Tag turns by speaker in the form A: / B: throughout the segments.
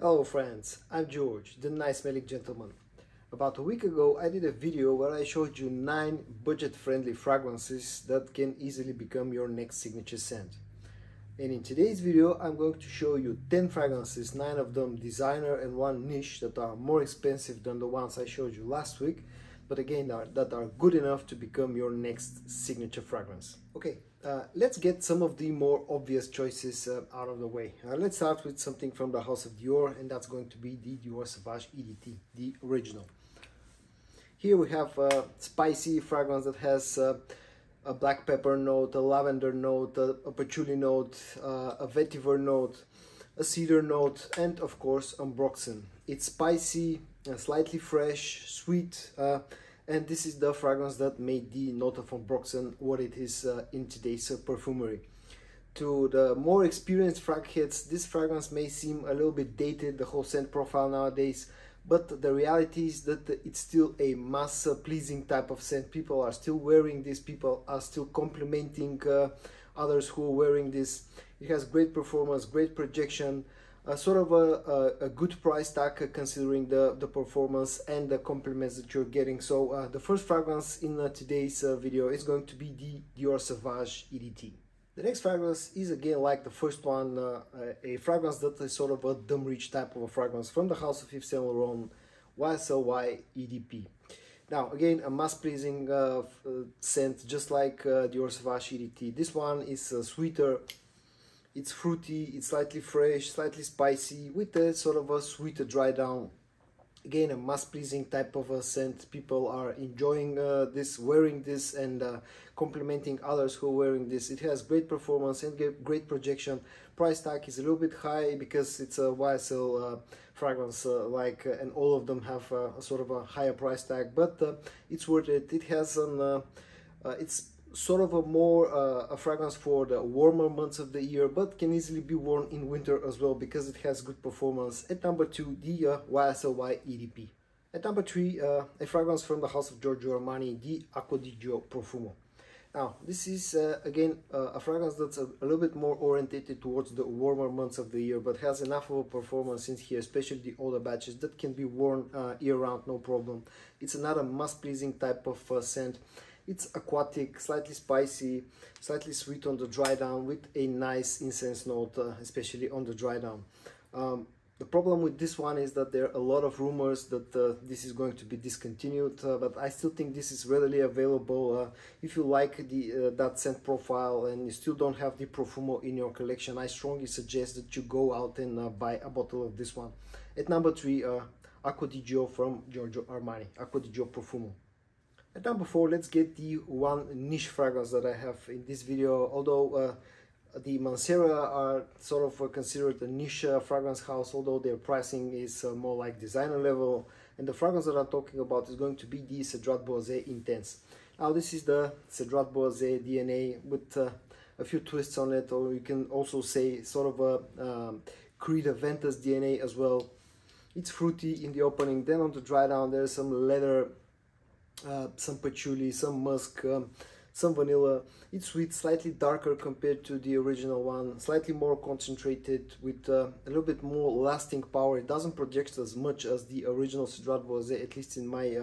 A: Hello friends, I'm George, the nice smelling gentleman. About a week ago I did a video where I showed you 9 budget-friendly fragrances that can easily become your next signature scent. And in today's video I'm going to show you 10 fragrances, 9 of them designer and 1 niche, that are more expensive than the ones I showed you last week, but again that are good enough to become your next signature fragrance. Okay, let's get some of the more obvious choices out of the way. Let's start with something from the house of Dior, and that's going to be the Dior Sauvage EDT, the original. Here we have a spicy fragrance that has a black pepper note, a lavender note, a patchouli note, a vetiver note, a cedar note, and of course ambroxan. It's spicy, slightly fresh, sweet, and this is the fragrance that made the note of ambroxan what it is in today's perfumery. To the more experienced frag heads, this fragrance may seem a little bit dated, the whole scent profile nowadays, but the reality is that it's still a mass pleasing type of scent. People are still wearing this, people are still complimenting others who are wearing this. It has great performance, great projection, sort of a good price tag considering the performance and the compliments that you're getting. So the first fragrance in today's video is going to be the Dior Sauvage EDT. The next fragrance is again like the first one, a fragrance that is sort of a dumb rich type of a fragrance from the house of Yves Saint Laurent, YSL EDP. Now again, a mass pleasing scent just like Dior Sauvage EDT. This one is sweeter, it's fruity, it's slightly fresh, slightly spicy, with a sort of a sweeter dry down. Again, a mass pleasing type of a scent. People are enjoying this, wearing this, and complimenting others who are wearing this. It has great performance and great projection. Price tag is a little bit high because it's a YSL fragrance, and all of them have a sort of a higher price tag, but it's worth it. It has it's sort of a fragrance for the warmer months of the year, but can easily be worn in winter as well because it has good performance. At number 2, the YSL EDP. At number 3, a fragrance from the house of Giorgio Armani, the Acqua Profumo. Now this is again a fragrance that's a little bit more orientated towards the warmer months of the year, but has enough of a performance in here, especially the older batches, that can be worn year-round, no problem. It's another mass-pleasing type of scent. It's aquatic, slightly spicy, slightly sweet on the dry down, with a nice incense note, especially on the dry down. The problem with this one is that there are a lot of rumors that this is going to be discontinued, but I still think this is readily available. If you like that scent profile and you still don't have the Profumo in your collection, I strongly suggest that you go out and buy a bottle of this one. At number 3, Acqua from Giorgio Armani, Acqua Profumo. At number 4, let's get the one niche fragrance that I have in this video. Although the Mancera are sort of considered a niche fragrance house, although their pricing is more like designer level. And the fragrance that I'm talking about is going to be the Cedrat Boise Intense. Now this is the Cedrat Boise DNA with a few twists on it, or you can also say sort of a Creed Aventus DNA as well. It's fruity in the opening, then on the dry down there's some leather, some patchouli, some musk, some vanilla. It's sweet, slightly darker compared to the original one, slightly more concentrated, with a little bit more lasting power. It doesn't project as much as the original Cedrat Boise, at least in my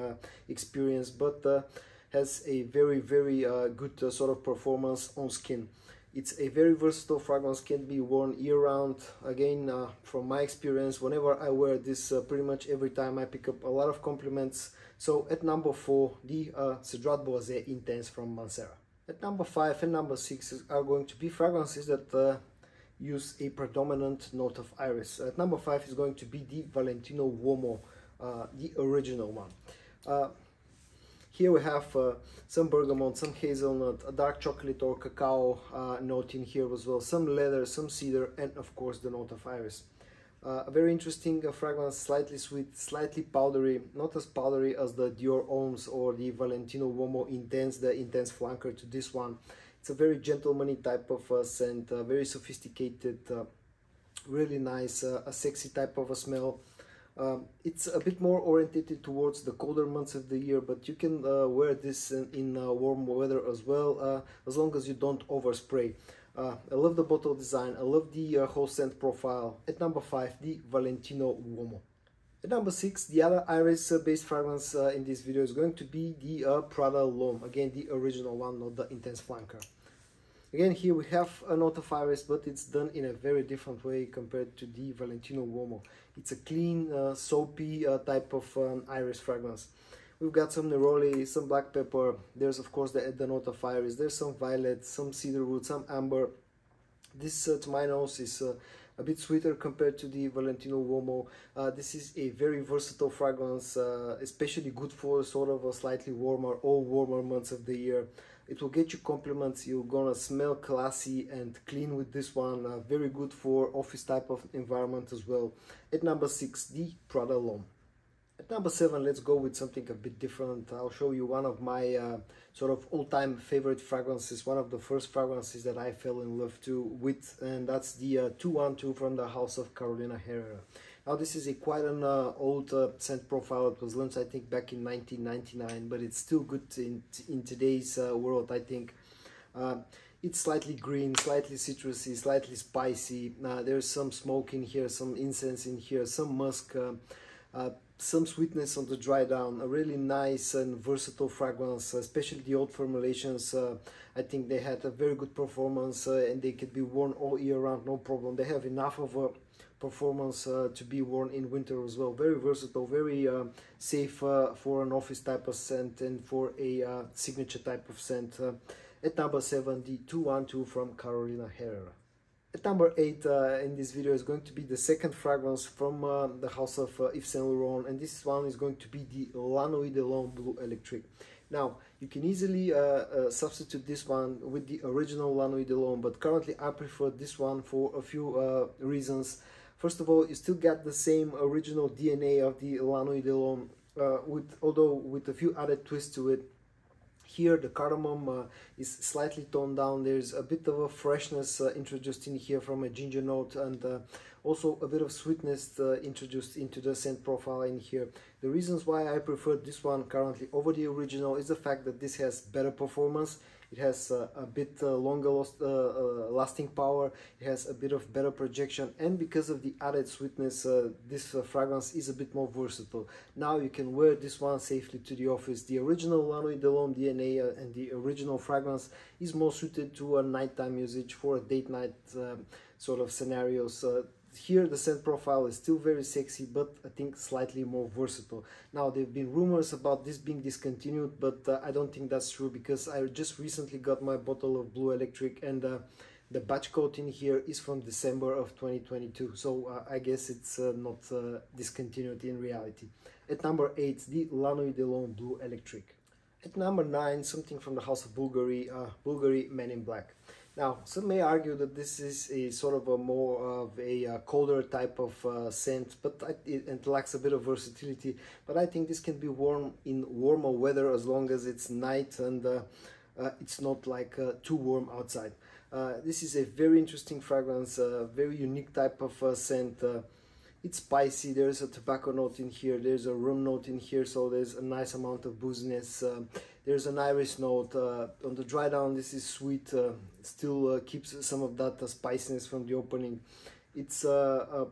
A: experience, but has a very good sort of performance on skin. It's a very versatile fragrance, can be worn year-round. Again, from my experience, whenever I wear this, pretty much every time I pick up a lot of compliments. So at number 4, the Cedrat Boise Intense from Mancera. At number 5 and number 6 are going to be fragrances that use a predominant note of iris. At number 5 is going to be the Valentino Uomo, the original one. Here we have some bergamot, some hazelnut, a dark chocolate or cacao note in here as well, some leather, some cedar, and of course the note of iris. A very interesting fragrance, slightly sweet, slightly powdery, not as powdery as the Dior Hommes or the Valentino Uomo Intense, the intense flanker to this one. It's a very gentlemanly type of scent, very sophisticated, really nice, a sexy type of a smell. It's a bit more orientated towards the colder months of the year, but you can wear this in warm weather as well, as long as you don't overspray. I love the bottle design, I love the whole scent profile. At number 5, the Valentino Uomo. At number 6, the other iris based fragrance in this video is going to be the Prada L'Homme. Again, the original one, not the intense flanker. Again, here we have a note of iris, but it's done in a very different way compared to the Valentino Uomo. It's a clean, soapy type of iris fragrance. We've got some neroli, some black pepper, there's of course the note of iris, there's some violet, some cedarwood, some amber. This, to my nose, is a bit sweeter compared to the Valentino Uomo. This is a very versatile fragrance, especially good for sort of a slightly warmer or warmer months of the year. It will get you compliments, you're gonna smell classy and clean with this one. Very good for office type of environment as well. At number 6, the Prada L'Homme. At number 7, let's go with something a bit different. I'll show you one of my sort of all-time favorite fragrances, one of the first fragrances that I fell in love with, and that's the 212 from the house of Carolina Herrera. Now this is quite an old scent profile. It was launched I think back in 1999, but it's still good in today's world, I think. It's slightly green, slightly citrusy, slightly spicy. There's some smoke in here, some incense in here, some musk, some sweetness on the dry down. A really nice and versatile fragrance, especially the old formulations. I think they had a very good performance and they could be worn all year round, no problem. They have enough of a performance to be worn in winter as well. Very versatile, very safe for an office type of scent and for a signature type of scent. At number 7, the 212 from Carolina Herrera. At number 8 in this video is going to be the second fragrance from the house of Yves Saint Laurent, and this one is going to be the Nuit Bleu Electrique. Now, you can easily substitute this one with the original Nuit, but currently I prefer this one for a few reasons. First of all, you still get the same original DNA of the Nuit, although with a few added twists to it. Here the cardamom is slightly toned down. There's a bit of a freshness introduced in here from a ginger note, and also a bit of sweetness introduced into the scent profile in here. The reasons why I prefer this one currently over the original is the fact that this has better performance. It has a bit longer lasting power, it has a bit of better projection, and because of the added sweetness, this fragrance is a bit more versatile. Now you can wear this one safely to the office. The original Nuit DNA and the original fragrance is more suited to a nighttime usage, for a date night sort of scenarios. Here the scent profile is still very sexy, but I think slightly more versatile. Now there have been rumors about this being discontinued, but I don't think that's true, because I just recently got my bottle of Bleu Electrique, and the batch code in here is from December of 2022, so I guess it's not discontinued in reality. At number 8, the Nuit Bleu Electrique. At number 9, something from the house of Bvlgari Man in Black. Now, some may argue that this is a sort of a more of a colder type of scent, but it lacks a bit of versatility. But I think this can be worn in warmer weather as long as it's night and it's not like too warm outside. This is a very interesting fragrance, a very unique type of scent. It's spicy, there's a tobacco note in here, there's a rum note in here, so there's a nice amount of booziness. There's an iris note. On the dry down, this is sweet, still keeps some of that spiciness from the opening. It's a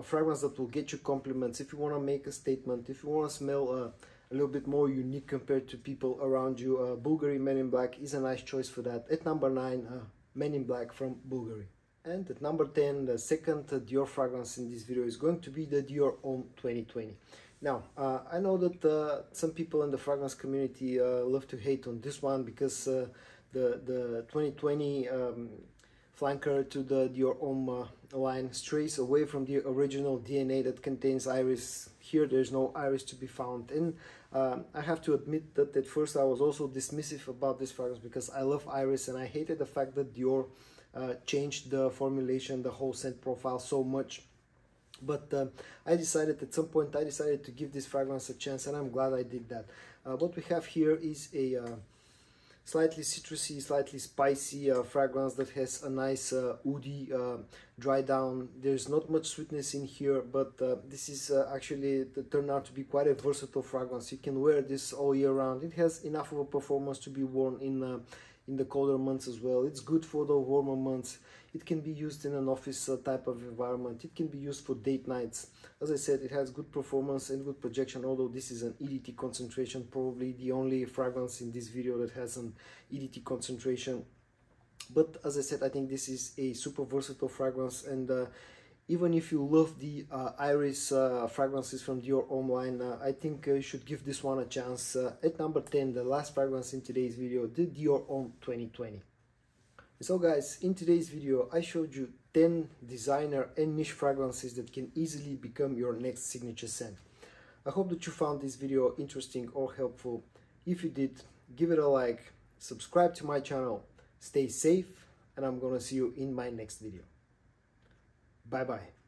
A: fragrance that will get you compliments if you want to make a statement, if you want to smell a little bit more unique compared to people around you. Bvlgari Man in Black is a nice choice for that. At number 9, Man in Black from Bvlgari. And at number 10, the second Dior fragrance in this video is going to be the Dior Homme 2020. Now, I know that some people in the fragrance community love to hate on this one, because the 2020 flanker to the Dior Homme line strays away from the original DNA that contains iris. Here there's no iris to be found, and I have to admit that at first I was also dismissive about this fragrance, because I love iris and I hated the fact that Dior changed the formulation, the whole scent profile so much. But I decided at some point, to give this fragrance a chance, and I'm glad I did that. What we have here is a slightly citrusy, slightly spicy fragrance that has a nice woody dry down. There's not much sweetness in here, but this is actually turned out to be quite a versatile fragrance. You can wear this all year round. It has enough of a performance to be worn in the colder months as well. It's good for the warmer months. It can be used in an office type of environment. It can be used for date nights. As I said, it has good performance and good projection, although this is an EDT concentration, probably the only fragrance in this video that has an EDT concentration. But as I said, I think this is a super versatile fragrance, and even if you love the iris fragrances from Dior Homme line, I think you should give this one a chance. At number 10, the last fragrance in today's video, the Dior Homme 2020. So guys, in today's video I showed you 10 designer and niche fragrances that can easily become your next signature scent. I hope that you found this video interesting or helpful. If you did, give it a like, subscribe to my channel, stay safe, and I'm gonna see you in my next video. Bye bye.